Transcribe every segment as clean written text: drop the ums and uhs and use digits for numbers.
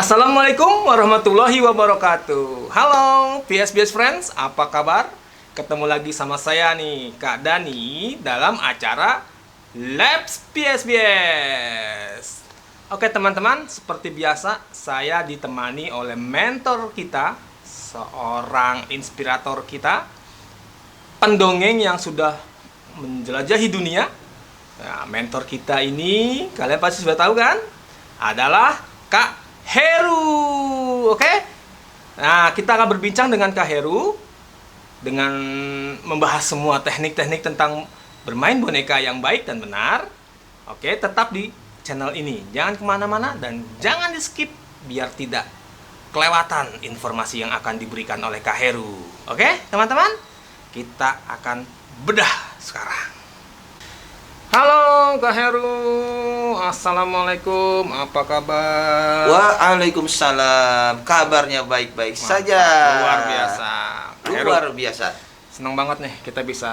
Assalamualaikum warahmatullahi wabarakatuh. Halo PSBS Friends, apa kabar? Ketemu lagi sama saya nih, Kak Dani, dalam acara Labs PSBS. Oke teman-teman, seperti biasa saya ditemani oleh mentor kita, seorang inspirator kita, pendongeng yang sudah menjelajahi dunia. Nah, mentor kita ini, kalian pasti sudah tahu kan? Adalah Kak Heru, oke? Nah, kita akan berbincang dengan Kak Heru dengan membahas semua teknik-teknik tentang bermain boneka yang baik dan benar. Oke, tetap di channel ini. Jangan kemana-mana dan jangan di-skip biar tidak kelewatan informasi yang akan diberikan oleh Kak Heru. Oke, teman-teman? Kita akan bedah sekarang. Halo Kak Heru, Assalamualaikum, apa kabar? Waalaikumsalam, kabarnya baik-baik saja. Luar biasa. Kak Heru, Luar biasa. senang banget nih kita bisa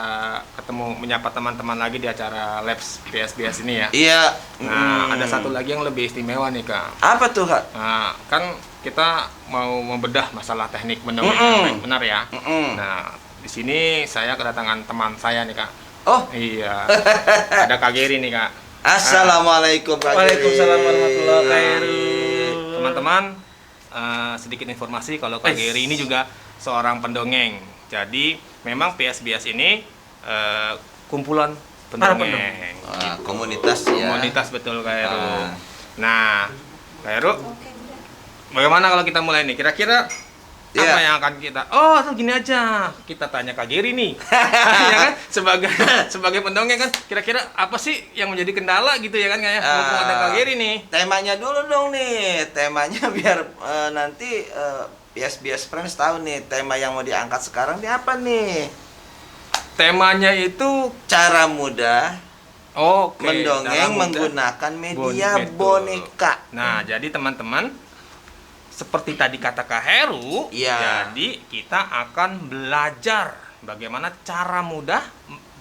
ketemu menyapa teman-teman lagi di acara Labs PSBS ini ya. Iya. Nah, ada satu lagi yang lebih istimewa nih Kak. Apa tuh, Kak? Nah, kan kita mau membedah masalah teknik mendongeng yang baik benar ya. Nah, di sini saya kedatangan teman saya nih Kak. Oh, Iya, ada Kak Geri nih Kak. assalamualaikum, Kak Giri. Waalaikumsalam warahmatullahi wabarakatuh. Teman-teman, sedikit informasi kalau Kak Geri ini juga seorang pendongeng. Jadi memang PSBS ini kumpulan pendongeng. Wah, komunitas ya. Komunitas betul Kak Heru. Ah. Nah, Kak Heru, bagaimana kalau kita mulai nih? Kira-kira apa Iya. yang akan kita? Oh, atau gini aja, kita tanya Kak Geri nih, ya kan? Sebagai pendongeng kan, kira-kira apa sih yang menjadi kendala gitu ya kan? Kayak mumpung ada Kak Geri nih. Temanya dulu dong nih. Temanya biar nanti PSBS Friends tahu nih tema yang mau diangkat sekarang ini apa nih? Temanya itu Cara mudah oke, cara mendongeng mudah. menggunakan media Betul. boneka. Nah, jadi teman-teman, seperti tadi kata Kak Heru, Iya. jadi kita akan belajar bagaimana cara mudah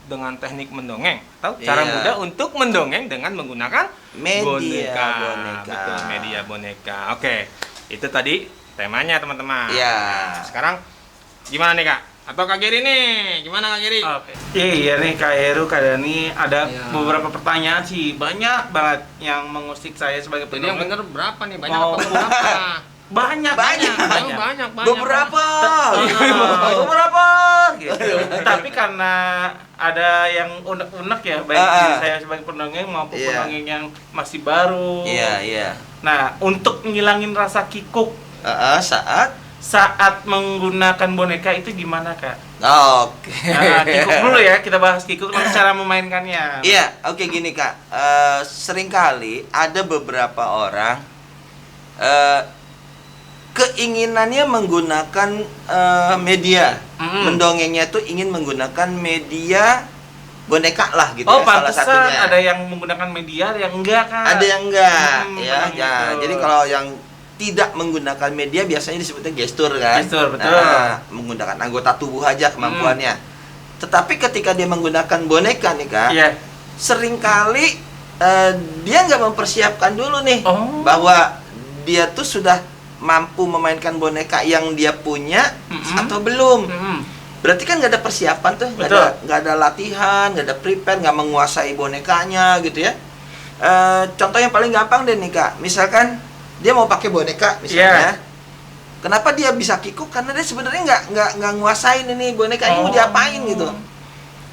dengan teknik mendongeng, atau cara Iya. mudah untuk mendongeng dengan menggunakan Media boneka. boneka. Betul, media boneka. Oke, itu tadi temanya teman-teman. Iya. Nah, sekarang gimana nih Kak? Atau Kak Geri nih? Gimana Kak Geri? Oke. Iya nih Kak Heru, Kak Dani, ada Iya. beberapa pertanyaan sih, banyak banget yang mengusik saya sebagai Jadi yang pendongeng. bener berapa nih? Banyak Mau- apa berapa? Banyak, Banyak. Banyak. Beberapa. Ah. Beberapa gitu. Tapi karena ada yang unek-unek ya, baik Ah, ah. diri saya sebagai pendongeng maupun Iya. pendongeng yang masih baru. Iya. Nah, untuk ngilangin rasa kikuk saat menggunakan boneka itu gimana, Kak? Oke. Nah, kikuk dulu ya, kita bahas kikuk lalu cara memainkannya. Iya, oke gini Kak. Seringkali ada beberapa orang keinginannya menggunakan media. Mendongengnya tuh ingin menggunakan media boneka lah gitu Oh, ya, salah pantesan satunya. ada yang menggunakan media, yang enggak, Kak. Ada yang enggak ya. memang Ya, gitu. jadi kalau yang tidak menggunakan media biasanya disebutnya gestur kan. Gestur, betul. Nah, menggunakan anggota tubuh aja kemampuannya. Tetapi ketika dia menggunakan boneka nih Kak, Iya. seringkali dia nggak mempersiapkan dulu nih Oh. bahwa dia tuh sudah mampu memainkan boneka yang dia punya atau belum. Berarti kan nggak ada persiapan tuh, Betul. nggak ada latihan, nggak ada prepare, nggak menguasai bonekanya gitu ya. Contoh yang paling gampang deh nih Kak, misalkan dia mau pakai boneka misalnya. Iya. Kenapa dia bisa kikuk? Karena dia sebenarnya nggak nguasain ini boneka ini mau Oh. diapain gitu.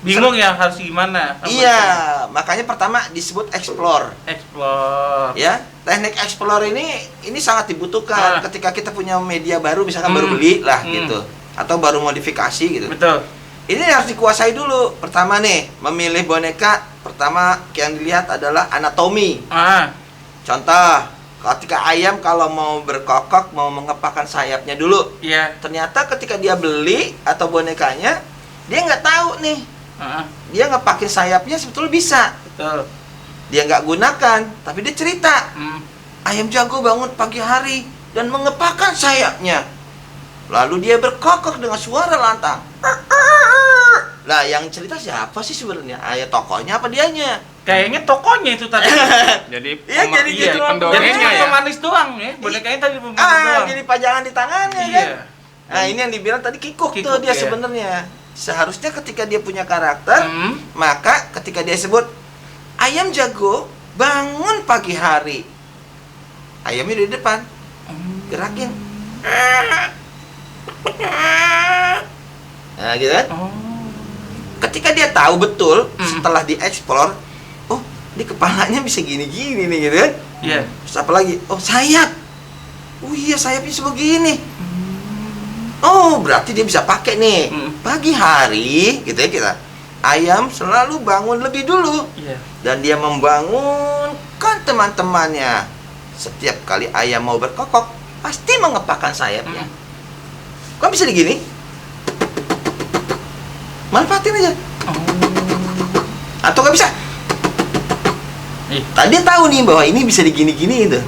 Bingung ya harus gimana? Iya, makanya pertama disebut explore. Explore. Ya, teknik explore ini sangat dibutuhkan Ah. ketika kita punya media baru, misalkan baru beli lah gitu, atau baru modifikasi gitu. Betul. Ini harus dikuasai dulu. Pertama nih, memilih boneka. Pertama yang dilihat adalah anatomi. Ah. Contoh, ketika ayam kalau mau berkokok, mau mengepakkan sayapnya dulu. Iya. Ternyata ketika dia beli atau bonekanya, dia nggak tahu nih. Ah. Dia ngepakin sayapnya sebetulnya bisa. Betul. Dia nggak gunakan, tapi dia cerita. Hmm. Ayam jago bangun pagi hari dan mengepakkan sayapnya. Lalu dia berkokok dengan suara lantang. Lah yang cerita siapa sih sebenarnya? Ayah tokohnya apa dianya? Kayaknya tokonya itu tadi. Jadi Iya, jadi Iya, gitu. jadi pendongengnya cuma ya. pemanis doang ya. Bonekanya tadi pemanis doang. Jadi pajangan di tangannya Iya. kan. Nah, ini yang dibilang tadi kikuk tuh Kikuk, dia iya. sebenarnya. Seharusnya ketika dia punya karakter, maka ketika dia sebut ayam jago bangun pagi hari. Ayamnya di depan. Gerakin. Nah, gitu kan? Oh. Ketika dia tahu betul setelah dieksplor, oh, di kepalanya bisa gini-gini nih gitu kan. Iya. Terus apa lagi? Oh, sayap. Oh iya, sayapnya bisa begini. Oh, berarti dia bisa pakai nih. Pagi hari gitu ya kita. Ayam selalu bangun lebih dulu. Iya. Dan dia membangunkan teman-temannya. Setiap kali ayam mau berkokok, pasti mengepakkan sayapnya. Kok bisa digini? Manfaatin aja. Atau nggak bisa? Tadi tahu nih bahwa ini bisa digini-gini itu.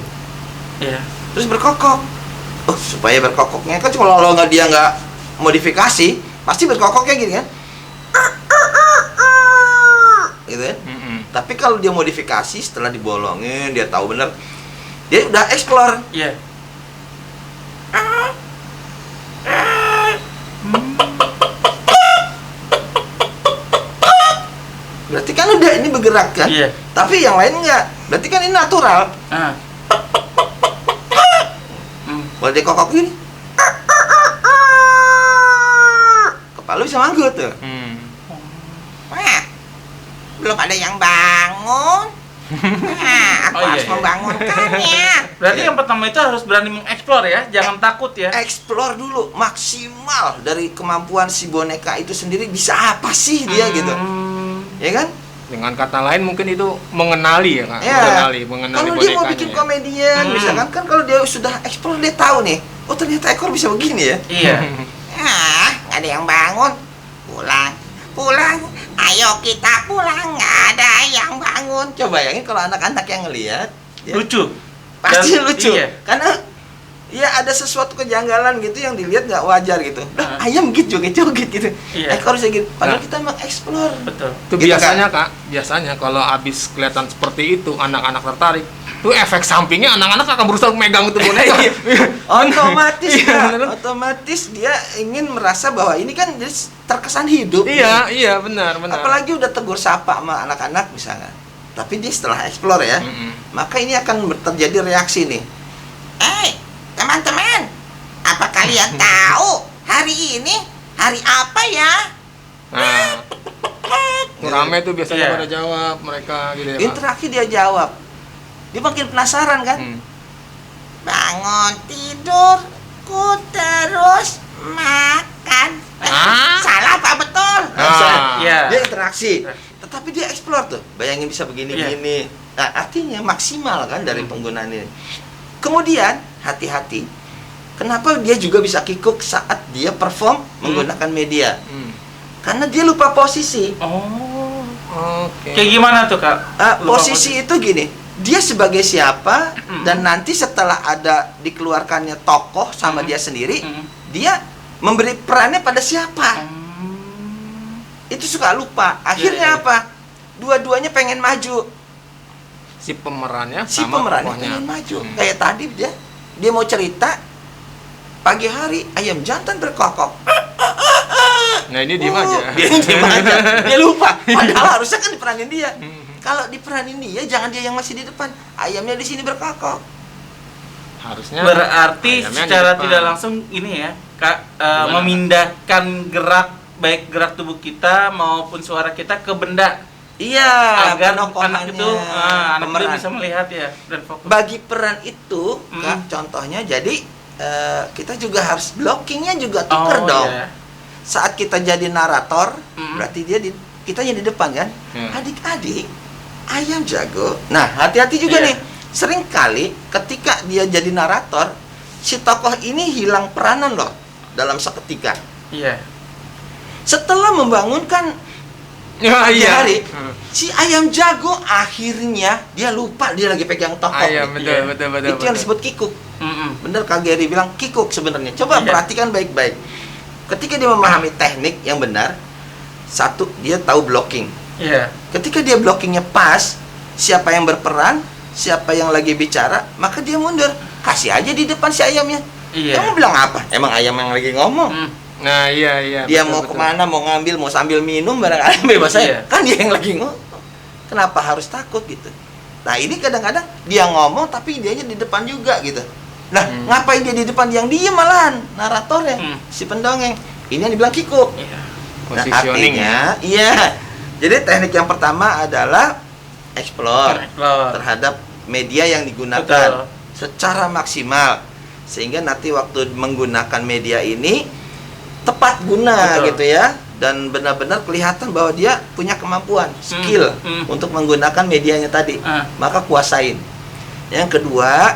Iya. Terus berkokok. Oh, supaya berkokoknya kan kalau nggak dia nggak modifikasi, pasti berkokoknya gini kan? Gitu kan? Tapi kalau dia modifikasi setelah dibolongin, dia tahu bener, dia udah explore. Iya. Berarti kan udah ini bergerak kan? Iya. Tapi yang lain nggak. Berarti kan ini natural. Ah. Kalau dia kokok gini, kepala lu bisa manggut tuh. Wah, belum ada yang bangun. Nah, aku Oh, iya, harus iya. membangunkannya. Berarti Iya. yang pertama itu harus berani mengeksplor ya, jangan takut ya. Explore dulu maksimal dari kemampuan si boneka itu sendiri, bisa apa sih dia gitu. Ya kan? Dengan kata lain mungkin itu mengenali ya Kak. Ya. Mengenali Kalau dia mau bonekanya bikin ya. komedian, misalkan kan kalau dia sudah explore dia tahu nih, oh ternyata ekor bisa begini ya. Iya. Ah, nggak ada yang bangun. Pulang. Ayo kita pulang, nggak ada yang bangun. Coba bayangin kalau anak-anak yang ngelihat, ya, Lucu. pasti Dan- lucu. Iya. Karena ya ada sesuatu kejanggalan gitu yang dilihat nggak wajar gitu. Lah, ayam gitu joget-joget gitu. Iya. Ekor bisa gitu. Padahal Nah. kita mengeksplor. Betul. Itu Gitu, biasanya Kak, biasanya kalau habis kelihatan seperti itu anak-anak tertarik, tuh efek sampingnya anak-anak akan berusaha megang itu boneka. Otomatis Iya, Kak. bener. Otomatis dia ingin merasa bahwa ini kan jadi terkesan hidup. Iya, benar. Apalagi udah tegur sapa sama anak-anak misalnya. Tapi dia setelah explore ya, maka ini akan terjadi reaksi nih. Teman-teman, apa kalian tahu hari ini hari apa ya? Nah, tuh rame tuh biasanya Iya. pada jawab mereka gitu ya Kak. Interaksi dia jawab. Dia makin penasaran kan? Hmm. Bangun tidurku terus makan. Ah? Salah apa betul? Ah. Iya. Dia interaksi. Tetapi dia explore tuh. Bayangin bisa begini-begini. Nah, artinya maksimal kan dari penggunaan ini. Kemudian, hati-hati. Kenapa dia juga bisa kikuk saat dia perform menggunakan media? Karena dia lupa posisi. Oh. Oke. Kayak gimana tuh, Kak? Lupa Posisi itu gini. Dia sebagai siapa dan nanti setelah ada dikeluarkannya tokoh sama dia sendiri, dia memberi perannya pada siapa? Itu suka lupa. Akhirnya Iya, iya. apa? Dua-duanya pengen maju. Si pemerannya Si sama pemerannya tokohnya. pengen maju. Kayak tadi dia mau cerita pagi hari ayam jantan berkokok. Nah, ini diem Oh, aja. Dia diem aja. Dia lupa. Padahal harusnya kan diperanin dia. Kalau diperanin dia, jangan dia yang masih di depan. Ayamnya di sini berkokok. Harusnya Berarti ayamnya di secara depan. tidak langsung ini ya, Kak, Gimana? memindahkan gerak baik gerak tubuh kita maupun suara kita ke benda Iya, agar penokohannya, anak itu anak itu pemeran. bisa melihat ya dan fokus. Bagi peran itu, Kak, contohnya jadi kita juga harus blockingnya juga tuker dong. iya. Saat kita jadi narator, berarti kita yang di depan kan. Hmm. Adik-adik, ayam jago. Nah, hati-hati juga Iya. nih. Sering kali ketika dia jadi narator, si tokoh ini hilang peranan loh dalam seketika. Iya. Setelah membangunkan Ya, pagi iya. hari, si ayam jago akhirnya dia lupa dia lagi pegang tokoh. Ayam nih. betul, Iya. betul. Itu yang disebut kikuk. Mm-mm. Bener Kak Gary bilang kikuk sebenarnya. Coba Iya. perhatikan baik-baik. Ketika dia memahami teknik yang benar, satu dia tahu blocking. Iya. Ketika dia blockingnya pas, siapa yang berperan, siapa yang lagi bicara, maka dia mundur. Kasih aja di depan si ayamnya. Iya. Kamu bilang apa? Emang ayam yang lagi ngomong. Nah, iya. Dia betul, mau betul. kemana, mau ngambil, mau sambil minum, barangkali bebas aja. Iya. Kan dia yang lagi ngomong. Kenapa harus takut gitu? Nah ini kadang-kadang dia ngomong tapi dianya di depan juga gitu. Nah ngapain dia di depan, yang diem malahan naratornya, si pendongeng. Ini yang dibilang kikuk. Iya. Nah Positioning artinya, iya. Jadi teknik yang pertama adalah explore terhadap media yang digunakan secara maksimal, sehingga nanti waktu menggunakan media ini tepat guna. Betul. Gitu ya, dan benar-benar kelihatan bahwa dia punya kemampuan, skill untuk menggunakan medianya tadi. Maka kuasain. Yang kedua,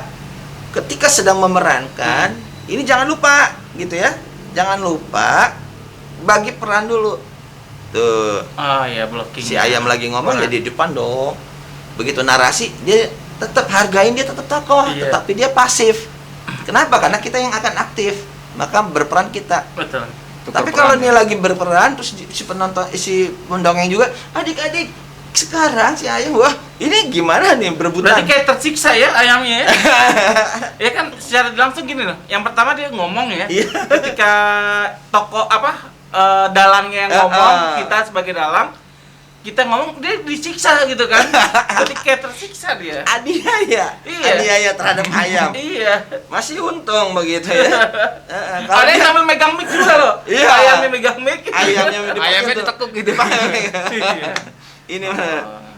ketika sedang memerankan, ini jangan lupa gitu ya, jangan lupa bagi peran dulu. Tuh, Oh ya, blocking. si ayam lagi ngomong ya di depan dong. Begitu narasi, dia tetap hargain, dia tetap tokoh, Iya. tetapi dia pasif. Kenapa? Karena kita yang akan aktif, maka berperan kita. Betul. Tukar Tapi peran kalau ya. dia lagi berperan, terus si penonton, si pendongeng juga, adik-adik, sekarang si ayam, wah ini gimana nih Berarti berebutan? kayak tersiksa ya ayamnya ya. Ya kan secara langsung gini loh. Yang pertama dia ngomong ya. Iya. Ketika toko dalangnya yang ngomong, kita sebagai dalang, kita ngomong, dia disiksa gitu kan. Jadi kayak tersiksa dia. Aniaya, Iya. aniaya terhadap ayam. Iya. Masih untung begitu ya. Kalau Ada yang dia- sambil megang mic juga loh. Iya. Ayamnya megang mic. ayamnya dipakai Ayamnya tuh. ditekuk gitu. Iya. Ini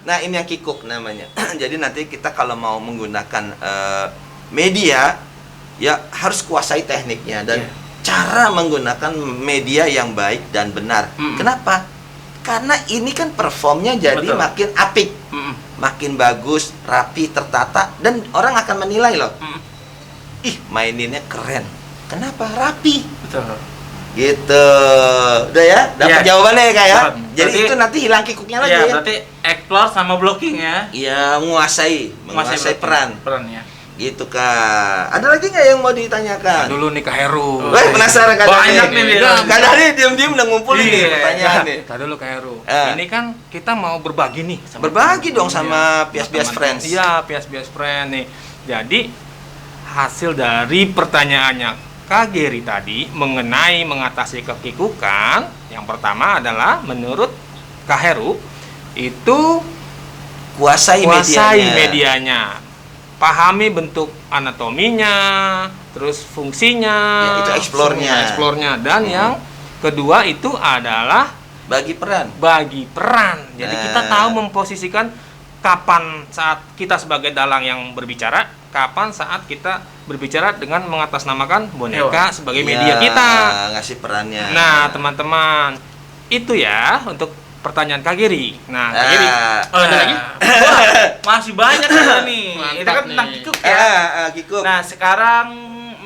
nah ini yang kikuk namanya. Jadi nanti kita kalau mau menggunakan media ya harus kuasai tekniknya dan Iya. cara menggunakan media yang baik dan benar. Kenapa? Karena ini kan performnya jadi Betul. makin apik, makin bagus, rapi, tertata, dan orang akan menilai loh. Ih, maininnya keren. Kenapa? Rapi. Betul. Gitu. Udah ya? Dapat Iya. jawabannya ya, Kak ya? Dapat. Jadi Berarti- itu nanti hilang kikuknya lagi Iya, ya. berarti explore sama blocking ya. Iya, menguasai Blocking. peran. Perannya. Gitu, Kak. Ada lagi nggak yang mau ditanyakan? Dulu nih Kak Heru. Wah, penasaran Kak Banyak Dani. nih, dia. Kak Dani diam-diam udah ngumpulin nih Iya. pertanyaan nih. Tadi dulu Kak Heru. Eh. Ini kan kita mau berbagi nih sama Berbagi dong teman-teman. sama Pias-Pias Teman-teman. Friends. Iya, Pias-Pias Friends nih. Jadi hasil dari pertanyaannya Kak Geri tadi mengenai mengatasi kekikukan, yang pertama adalah menurut Kak Heru itu Kuasai medianya. medianya. Pahami bentuk anatominya, terus fungsinya, Ya, itu explore-nya. explore-nya. Dan yang kedua itu adalah Bagi peran. bagi peran. Jadi kita Nah. tahu memposisikan kapan saat kita sebagai dalang yang berbicara, kapan saat kita berbicara dengan mengatasnamakan boneka sebagai media Iya, kita. ngasih perannya. Nah, teman-teman, itu ya untuk pertanyaan Kak Giri. Nah, Kak Giri, ada lagi? Wah, masih banyak ya nih. Mantap Itu kan nih. tentang kikuk ya. Kikuk. Nah, sekarang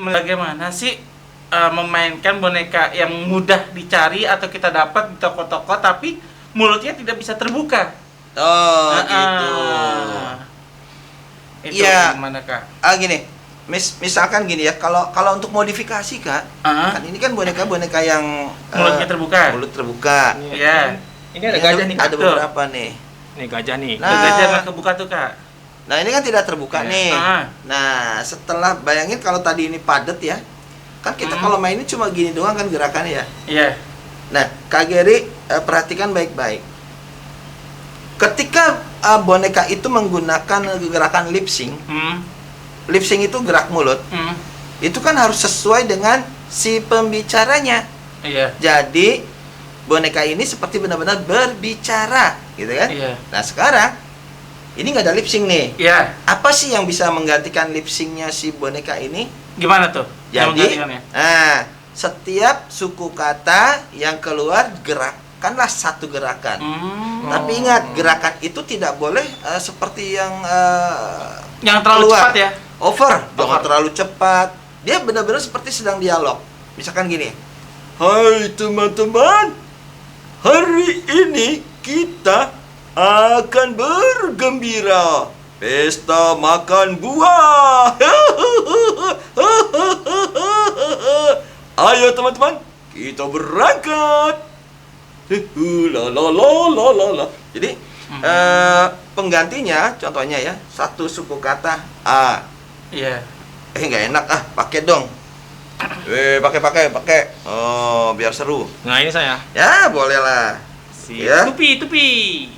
bagaimana sih memainkan boneka yang mudah dicari atau kita dapat di toko-toko tapi mulutnya tidak bisa terbuka? Oh, Ah, gitu. Itu Iya. gimana, Kak? Gini. Misalkan gini ya, kalau untuk modifikasi, Kak, kan ini kan boneka-boneka yang Mulutnya terbuka. mulut terbuka. Iya. Ini ada gajah nih, Kak. Ada Tuh. beberapa nih. Nih gajah nih. Nah. Gajah nggak kebuka tuh, Kak. Nah, ini kan tidak terbuka Iya. nih. Ah. Nah, setelah bayangin kalau tadi ini padat ya. Kan kita Hmm. kalau main ini cuma gini doang kan gerakannya ya. Iya. Nah, Kak Geri perhatikan baik-baik. Ketika boneka itu menggunakan gerakan lip sync. Lip sync itu gerak mulut. Itu kan harus sesuai dengan si pembicaranya. Iya. Jadi boneka ini seperti benar-benar berbicara, gitu kan? Iya. Nah, sekarang ini nggak ada lip sync nih. Iya. Apa sih yang bisa menggantikan lip sync-nya si boneka ini? Gimana tuh? Yang Jadi, menggantikannya? setiap suku kata yang keluar gerakkanlah satu gerakan. Tapi ingat, gerakan itu tidak boleh seperti yang yang terlalu keluar. cepat ya. Over, jangan Over. terlalu cepat. Dia benar-benar seperti sedang dialog. Misalkan gini, hai teman-teman, hari ini kita akan bergembira. Pesta makan buah. Ayo teman-teman, kita berangkat. La la la la la la. Jadi penggantinya contohnya ya, satu suku kata A. Iya. Nggak enak pakai dong. Pakai. Oh, biar seru. Nah, ini saya. Ya, boleh lah. Si Ya. Tupi.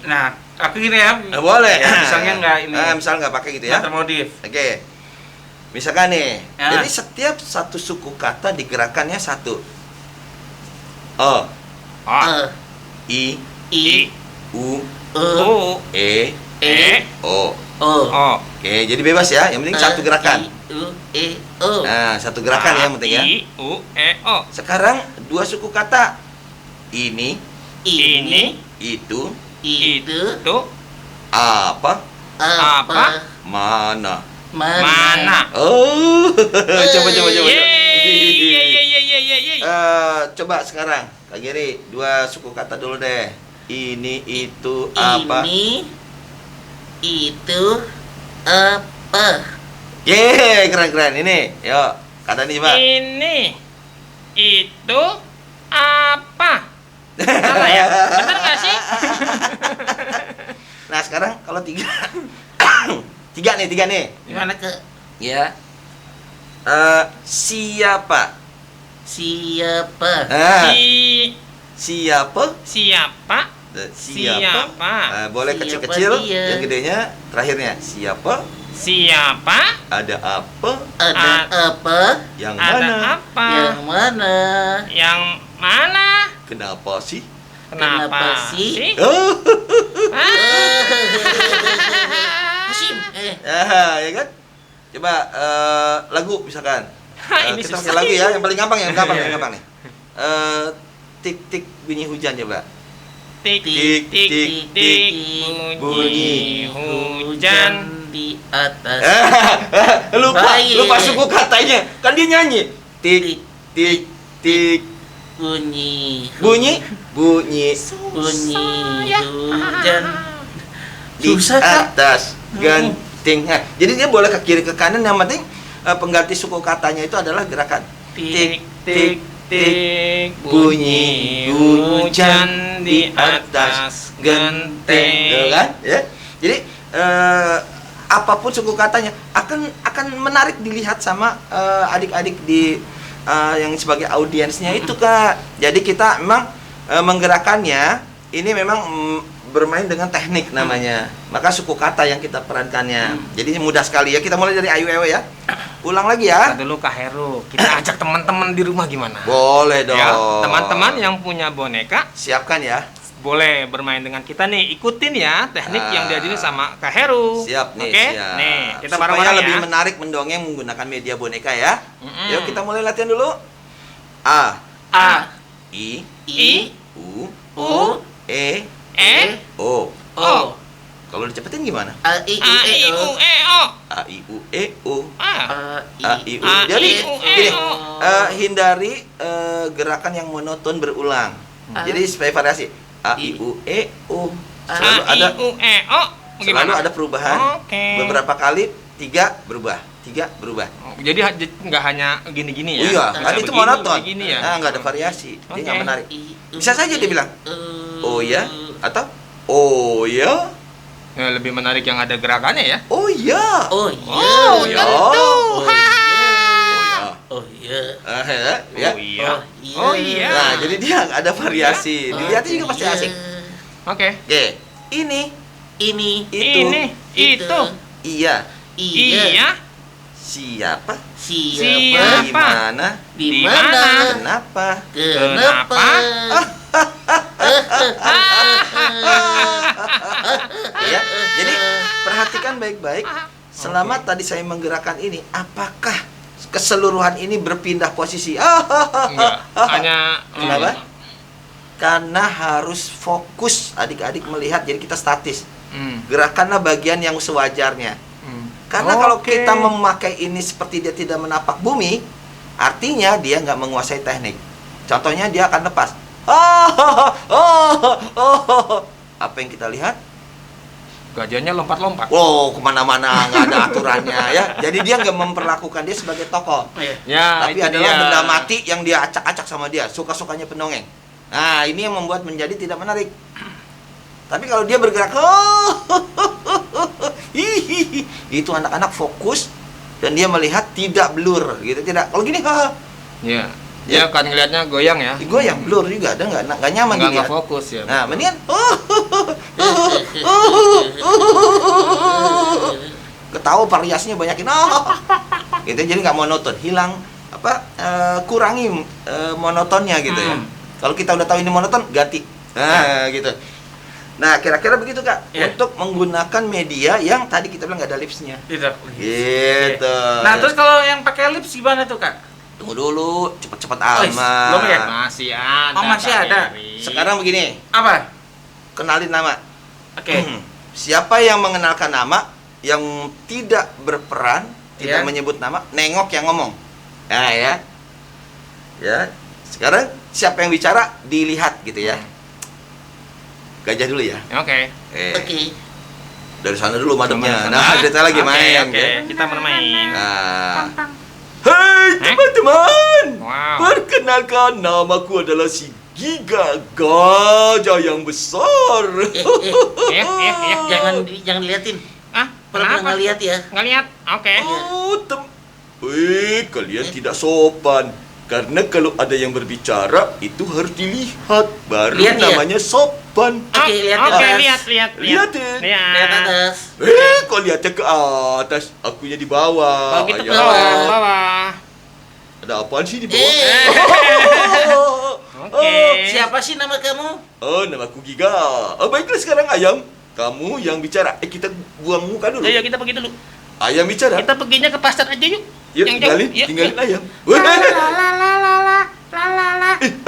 Nah, aku gini ya. Boleh. Ya, misalnya nggak ini. Misal nggak pakai gitu ya. Nggak termodif. Oke. Misalkan nih. Ya. Jadi setiap satu suku kata digerakkannya satu. O, A, I, I, U, U, E, E, O. O. O. Oke, jadi bebas ya. Yang penting satu gerakan. U, E, O. Nah, satu gerakan ya yang penting ya. I, U, E, O. Sekarang dua suku kata. Ini, Ini, itu, itu, apa, apa, mana. mana. Oh, coba. Yeay. Coba sekarang, Kak Giri, dua suku kata dulu deh. Ini, itu, apa. Ini, itu, apa. Yeay, keren. Ini, yuk, kata nih coba. Ini, itu, apa? Salah ya? Bener nggak sih? Nah, sekarang kalau tiga. tiga nih. Gimana ke? Ya. Siapa? Siapa? Nah, Si, siapa? siapa? Siapa? Boleh Siapa kecil-kecil, dia? yang gedenya terakhirnya. Siapa? Siapa? Ada apa? Ada apa? Yang Ada mana? apa? Yang mana? Yang mana? Kenapa sih? Kenapa sih? sih? Oh, Hasim. ya kan? Coba lagu misalkan. Ini Kita susah. pakai lagu ya, yang paling gampang yang gampang nih. Tik bunyi hujan coba. Tik, Tik, tik, tik, tik, tik, bunyi hujan. Di atas. lupa Baik. suku katanya. Kan dia nyanyi. Tik tik tik Bunyi. bunyi Bunyi Susah hujan. di Susah, Kak. atas genting. Nah, jadi dia boleh ke kiri ke kanan, yang penting pengganti suku katanya itu adalah gerakan. Tik, tik, tik, bunyi hujan di atas genteng, ya kan? Ya. Jadi apapun suku katanya akan menarik dilihat sama adik-adik di yang sebagai audiensnya itu, Kak. Jadi kita memang menggerakkannya ini memang bermain dengan teknik namanya. Maka suku kata yang kita perankannya. Jadi mudah sekali ya. Kita mulai dari ayu ewe ya. Ulang lagi ya. Kita dulu Kak Heru, kita ajak teman-teman di rumah gimana? Boleh dong. Ya, teman-teman yang punya boneka siapkan ya. boleh bermain dengan kita nih, ikutin ya teknik yang diajarin sama Kak Heru. Siap nih, Oke? siap. Nih, kita Supaya bareng-bareng lebih ya. menarik mendongeng menggunakan media boneka ya. Mm-mm. Yuk kita mulai latihan dulu. A, A, I, I, U, U, E, E, O. O. Kalau dicepetin gimana? A, I, A, I, U, U, E, E, O. A, I, U, E, O. Ah, A, I, U. A, Jadi I, U, E, gini, O. hindari gerakan yang monoton berulang. A. Jadi supaya variasi. A, I, U, E, O. Selalu A, I, ada U, E, O. selalu Gimana? ada perubahan. Oke. Beberapa kali 3 berubah. 3 berubah. Jadi nggak hanya gini-gini ya? Iya, Bisa kan itu begini, monoton. begini ya? Nah, nggak ada variasi. Dia nggak Oke. menarik. I, U, Bisa saja dia bilang, E, oh ya, atau oh ya, Nah, lebih menarik yang ada gerakannya ya? oh ya, Oh iya. Oh, ya. tentu. Oh oh iya. ya. Oh iya. Ya. Oh iya. Oh iya. Oh iya. Nah, jadi dia ada variasi. Dilihatnya juga pasti iya. asik. Oke. Oke, ini, Ini. itu, Ini, itu. iya, Iya. siapa, Siapa? di mana, Di Di mana? mana? kenapa, Kenapa? ya. Jadi perhatikan baik-baik. Selama tadi saya menggerakkan ini, apakah keseluruhan ini berpindah posisi? Enggak. Hanya Kenapa? Karena harus fokus adik-adik melihat, jadi kita statis. Gerakanlah bagian yang sewajarnya. Karena kalau Oke. kita memakai ini seperti dia tidak menapak bumi, artinya dia nggak menguasai teknik. Contohnya dia akan lepas. Apa yang kita lihat? gajahnya lompat-lompat. Wow, kemana-mana nggak ada aturannya ya. Jadi dia nggak memperlakukan dia sebagai tokoh, Iya. Ya, tapi itu adalah dia. benda mati yang dia acak-acak sama dia. Suka-sukanya pendongeng. Nah, ini yang membuat menjadi tidak menarik. Tapi kalau dia bergerak, itu anak-anak fokus dan dia melihat tidak blur gitu, tidak. Kalau gini, Iya. Dia akan ngelihatnya goyang ya. goyang blur juga, ada nggak nyaman Nggak dilihat. fokus ya. Nah, mendingan ketawa variasinya banyakin, gitu, jadi nggak monoton, hilang kurangi monotonnya gitu ya. Kalau kita udah tahu ini monoton, ganti, gitu. Nah, kira-kira begitu Kak, Ya. untuk menggunakan media yang tadi kita bilang nggak ada lipsnya. Gitu. Gitu. Nah, terus kalau yang pakai lips gimana tuh, Kak? Tunggu dulu, cepet-cepet belum ya? amat. Masih ada. Oh, masih Kak ada. Gary. Sekarang begini, Apa? kenalin nama. Oke. Siapa yang mengenalkan nama, yang tidak berperan, tidak Iya. menyebut nama, nengok yang ngomong. Nah, ya. Ya. Sekarang siapa yang bicara dilihat gitu ya. Gajah dulu ya. Oke. Oke. Dari sana dulu madepnya. Sama-sama. Nah, kita lagi Oke, main. Oke, ya. kita bermain. Nah. Hai teman-teman. Wow. Perkenalkan, namaku adalah si Giga, gajah yang besar. Jangan diliatin. Ah, Pernah kenapa? ngeliat ya? Ngeliat? Oke. Kalian tidak sopan. Karena kalau ada yang berbicara, itu harus dilihat. Baru Lihat ya? namanya sopan. Oke, lihat ke Oke, atas. lihat. Liatin. Lihat atas. Kok lihatnya ke atas, akunya di bawah. Kalau gitu ke Ayo. bawah. Ada apaan sih di bawah? Oke. Siapa sih nama kamu? Oh, namaku Giga. Baiklah sekarang ayam, kamu yang bicara. Kita buang muka dulu. Ayo kita pergi dulu. Ayam bicara. Kita perginya ke pasar aja yuk. Yuk, Yang jauh. tinggalin, Yuk, tinggalin yuk. ayam.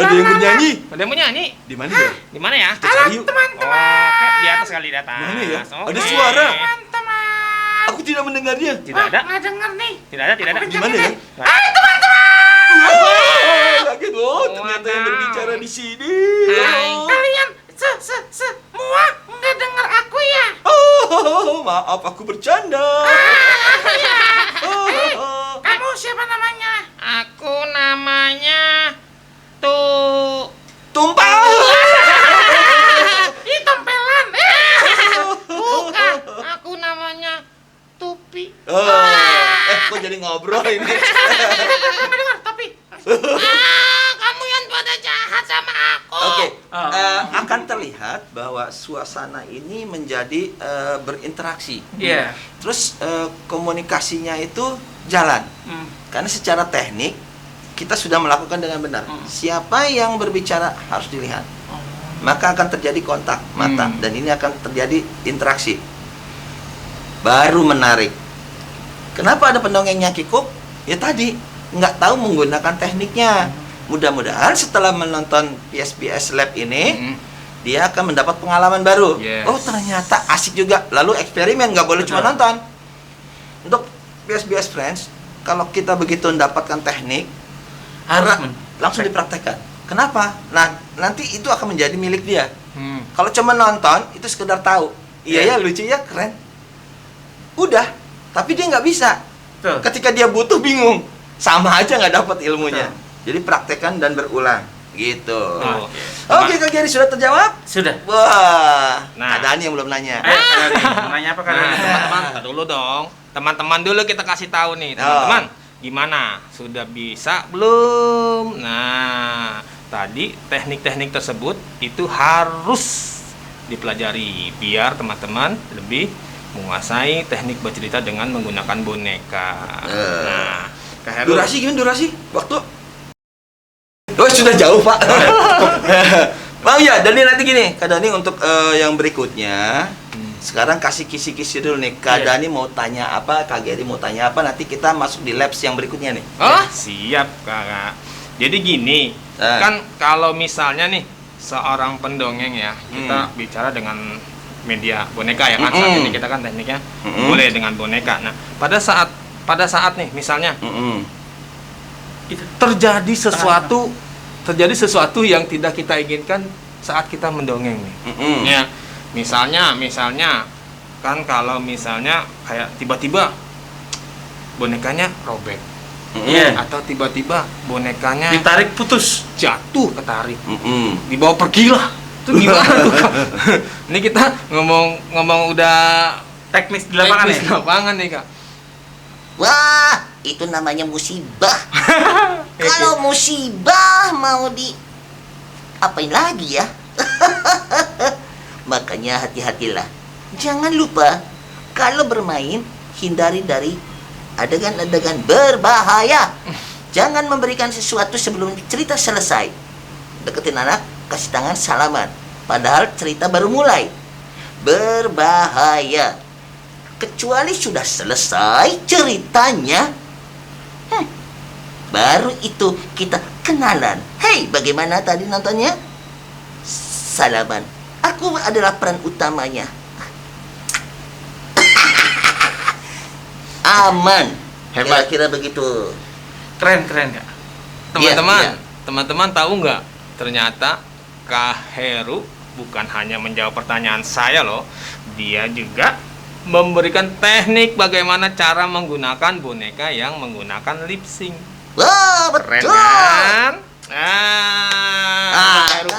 Ada yang bernyanyi. Ada yang mau nyanyi? Di mana ya? Di mana ya? Kita cari yuk. Oke, di atas kali di atas. Mana ya? Oke. Ada suara. Aku tidak mendengarnya. Tidak ada. Nggak denger nih. Tidak ada. Di mana ya? Hai Kaget loh, ternyata yang berbicara di sini. Hai. Kalian semua nggak denger aku ya? Maaf, aku bercanda. Kamu siapa namanya? Aku namanya Tumpah. Ih, tempelan. Bukan. Aku namanya Tupi. Kok jadi ngobrol ini? Tapi Kamu yang pada jahat sama aku. Oke, akan terlihat bahwa suasana ini menjadi berinteraksi. Iya. Terus komunikasinya itu jalan. Karena secara teknik kita sudah melakukan dengan benar. Siapa yang berbicara harus dilihat. Maka akan terjadi kontak mata dan ini akan terjadi interaksi. Baru menarik. Kenapa ada pendongengnya kikuk? Ya tadi nggak tahu menggunakan tekniknya. Mudah-mudahan setelah menonton PSBS Lab ini dia akan mendapat pengalaman baru. Yes. Oh ternyata asik juga. Lalu eksperimen, nggak boleh cuma nonton. Untuk PSBS Friends, kalau kita begitu mendapatkan teknik Harus langsung dipraktekkan. Kenapa? Nah nanti itu akan menjadi milik dia. Hmm. Kalau cuma nonton itu sekedar tahu. Iya ya lucu ya, keren. Udah, tapi dia nggak bisa. Tuh. Ketika dia butuh bingung, sama aja nggak dapat ilmunya. Jadi praktekkan dan berulang, gitu. Oke, Kak Gary sudah terjawab? Sudah. Wah, Nah. ada yang belum nanya. Nanya apa Nah, kalian? teman-teman, tar dulu dong. Teman-teman dulu kita kasih tahu nih, teman-teman. Gimana? Sudah bisa belum? Nah, tadi teknik-teknik tersebut itu harus dipelajari biar teman-teman lebih menguasai teknik bercerita dengan menggunakan boneka. Nah, Kak Heru, Durasi gimana durasi? Waktu? Oh, sudah jauh, Pak. Mau ya, Dani nanti gini. Kak Dani untuk yang berikutnya. Sekarang kasih kisi-kisi dulu nih. Kak Iya. Dani mau tanya apa, Kak Gary mau tanya apa, nanti kita masuk di labs yang berikutnya nih. Oh, siap, Kakak. Jadi gini, kan kalau misalnya nih seorang pendongeng ya, kita bicara dengan media boneka ya kan, saat ini kita kan tekniknya boleh dengan boneka. Nah, pada saat nih misalnya terjadi sesuatu yang tidak kita inginkan saat kita mendongeng nih. Ya, misalnya kan kalau misalnya kayak tiba-tiba bonekanya robek. Iya. atau tiba-tiba bonekanya Ditarik putus. jatuh ketarik, dibawa pergi lah. Itu gimana tuh, Kak? Ini kita ngomong udah Teknis di lapangan teknis di ya. lapangan nih, Kak. Wah, itu namanya musibah. Kalau musibah mau di apain lagi ya? Makanya hati-hatilah. Jangan lupa kalau bermain hindari dari adegan-adegan berbahaya. Jangan memberikan sesuatu sebelum cerita selesai. Deketin anak, kasih tangan, salaman. Padahal cerita baru mulai. Berbahaya. Kecuali sudah selesai ceritanya, baru itu kita kenalan. Hei, bagaimana tadi nontonnya? Salaman. Aku adalah peran utamanya. Aman. Hebat. Kira-kira begitu. Keren Kak. Teman-teman, Iya. teman-teman tahu nggak? Ternyata Kak Heru bukan hanya menjawab pertanyaan saya loh, dia juga memberikan teknik bagaimana cara menggunakan boneka yang menggunakan lip sync. Wah, Keren betul. kan? Ah, Kak Heru.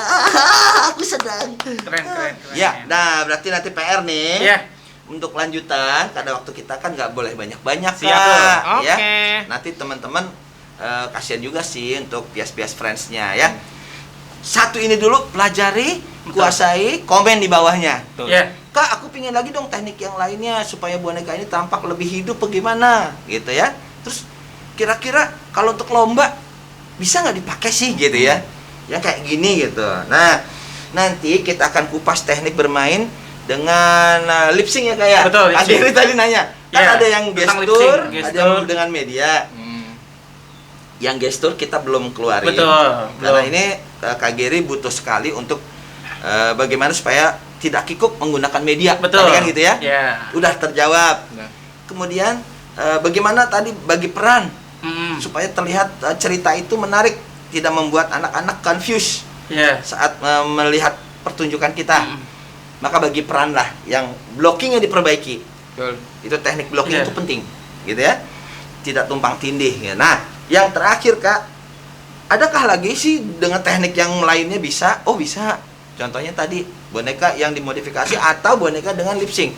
aku sedang. Keren. Ya, nah berarti nanti PR nih. Iya. Untuk lanjutan, karena waktu kita kan nggak boleh banyak-banyak, Siap, Kak. Oke. Ya. Nanti teman-teman kasihan juga sih untuk bias-bias friends-nya ya. Satu ini dulu pelajari, kuasai, komen di bawahnya. Betul. Ya. Kak, aku pingin lagi dong teknik yang lainnya supaya boneka ini tampak lebih hidup bagaimana, gitu ya. Terus kira-kira kalau untuk lomba bisa nggak dipakai sih, gitu ya? Ya kayak gini gitu. Nah, nanti kita akan kupas teknik bermain dengan lip sync ya, kayak. Betul, lip sync. Adiri tadi nanya, kan Ya, ada yang tentang lip gestur, sync, ada gestur. yang dengan media. Yang gestur kita belum keluarin. Betul. Karena belum. ini Kak Geri butuh sekali untuk bagaimana supaya tidak kikuk menggunakan media. Betul. Tadi kan gitu ya? Ya. Udah terjawab. Nah, Kemudian bagaimana tadi bagi peran Mm-mm. supaya terlihat cerita itu menarik, tidak membuat anak-anak confused Ya. saat melihat pertunjukan kita. Mm-mm. Maka bagi peran lah yang blockingnya diperbaiki. betul. Itu teknik blocking Iya. itu penting, gitu ya. Tidak tumpang tindih. Ya. Nah, yang terakhir, Kak, adakah lagi sih dengan teknik yang lainnya bisa? Oh, bisa. Contohnya tadi boneka yang dimodifikasi atau boneka dengan lip sync.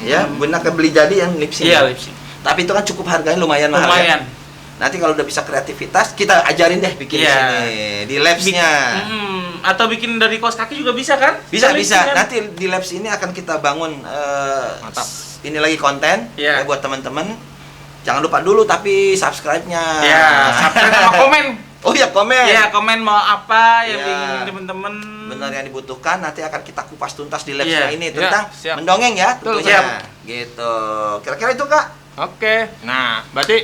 Ya, boneka beli jadi yang lip sync. Iya, lip sync. Tapi itu kan cukup harganya lumayan mahal. Lumayan. Ya. Nanti kalau udah bisa kreativitas, kita ajarin deh bikin di Iya. sini di labs-nya. Atau bikin dari kaos kaki juga bisa kan? Bisa Lip bisa. sync kan? Nanti di labs ini akan kita bangun Mantap. ini lagi konten Iya. ya, buat teman-teman. Jangan lupa dulu tapi subscribe-nya. Ya, subscribe sama komen. Oh ya, komen. Ya, komen mau apa yang Iya. ingin teman-teman. Benar yang dibutuhkan, nanti akan kita kupas tuntas di labs-nya Iya. ini Iya, tentang siap. mendongeng ya, Betul, tentunya. siap. Gitu. Kira-kira itu, Kak. Oke. Nah, berarti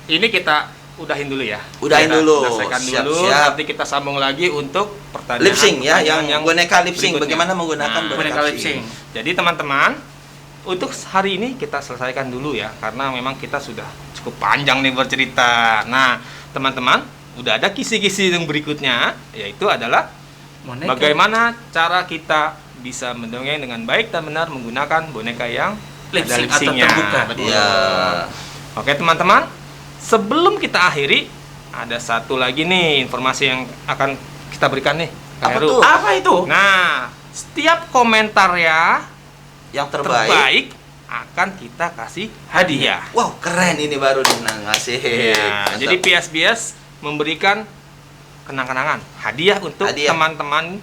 ini kita udahin dulu ya. Udahin Kita dulu. Selesaikan Siap, dulu. siap. Nanti kita sambung lagi untuk pertanyaan Lip sync ya, pertanyaan yang boneka lip sync, berikutnya. bagaimana menggunakan Nah, boneka lip sync. Jadi teman-teman, untuk hari ini kita selesaikan dulu ya, karena memang kita sudah cukup panjang nih bercerita. Nah, teman-teman, udah ada kisi-kisi yang berikutnya, yaitu adalah Boneka. bagaimana cara kita bisa mendongeng dengan baik dan benar menggunakan boneka yang Lip ada sync lip atau sync-nya. terbuka. Betul. Iya. Oke teman-teman, sebelum kita akhiri, ada satu lagi nih informasi yang akan kita berikan nih, Kak Apa Heru. tuh? Apa itu? Nah, setiap komentar ya Yang terbaik akan kita kasih hadiah. Wow, keren ini baru nih, nah, ngasih. Ya, Mantap. jadi PSBS memberikan kenang-kenangan hadiah untuk Hadiah. teman-teman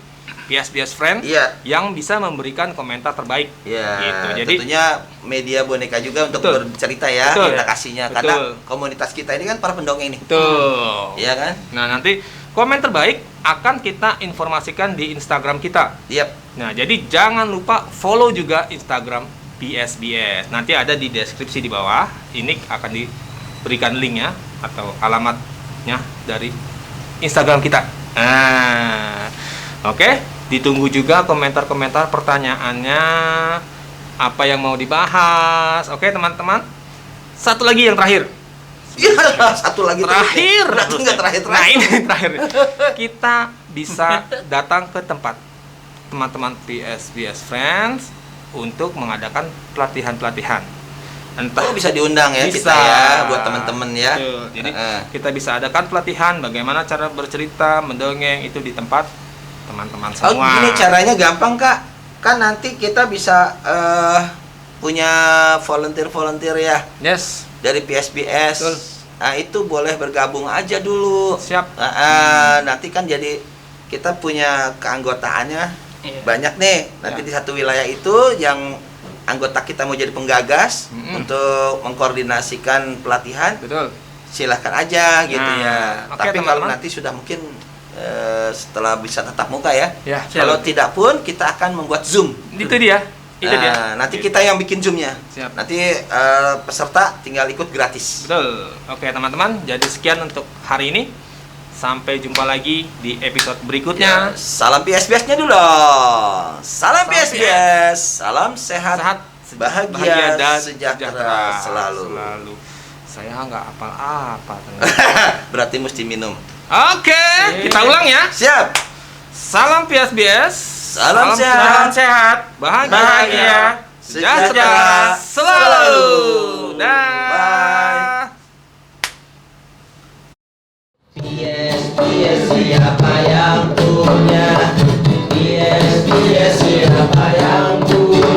PSBS friend Iya. yang bisa memberikan komentar terbaik. Ya, Gitu. Jadi tentunya media boneka juga untuk Betul. bercerita ya, Betul. kita kasihnya. Betul. Karena komunitas kita ini kan para pendongeng nih. tuh. Iya kan? Nah, nanti komen terbaik akan kita informasikan di Instagram kita. Yap. Nah, jadi jangan lupa follow juga Instagram PSBS. Nanti ada di deskripsi di bawah. Ini akan diberikan linknya atau alamatnya dari Instagram kita. Nah, oke. Ditunggu juga komentar-komentar pertanyaannya. Apa yang mau dibahas. Oke, teman-teman. Satu lagi yang terakhir. Iya, satu lagi Terakhir. Berarti nggak terakhir. Nah, ini terakhir. Kita bisa datang ke tempat teman-teman PSBS Friends untuk mengadakan pelatihan-pelatihan. Entah Oh, bisa diundang ya bisa kita ya buat teman-teman ya. Betul. Jadi Heeh. kita bisa adakan pelatihan bagaimana cara bercerita, mendongeng itu di tempat teman-teman Oh, semua. gini caranya gampang, Kak. Kan nanti kita bisa punya volunteer ya Yes, dari PSBS. Betul. Nah, itu boleh bergabung aja dulu. siap. Nanti kan jadi kita punya keanggotaannya Iya. banyak nih. Nanti Ya. di satu wilayah itu yang anggota kita mau jadi penggagas untuk mengkoordinasikan pelatihan, Betul. silahkan aja gitu Nah, ya. oke, Tapi kalau teman-teman. nanti sudah mungkin setelah bisa tatap muka ya. Ya, Kalau tidak pun kita akan membuat Zoom. itu dia. Itu dia. Nanti kita yang bikin Zoom-nya. Siap. Nanti peserta tinggal ikut gratis. Betul. Oke, teman-teman. Jadi sekian untuk hari ini. Sampai jumpa lagi di episode berikutnya. Ya, salam PSBS-nya dulu dong. Salam Salam PSBS. Salam sehat, Sehat, bahagia, dan sejahtera selalu. Saya nggak apa-apa. Berarti mesti minum. Oke, kita ulang ya. Siap. Salam PSBS. Salam sehat. Salam sehat, Bahagia, sejahtera selalu. Dah. Bias siapa yang punya? Bias siapa yang punya?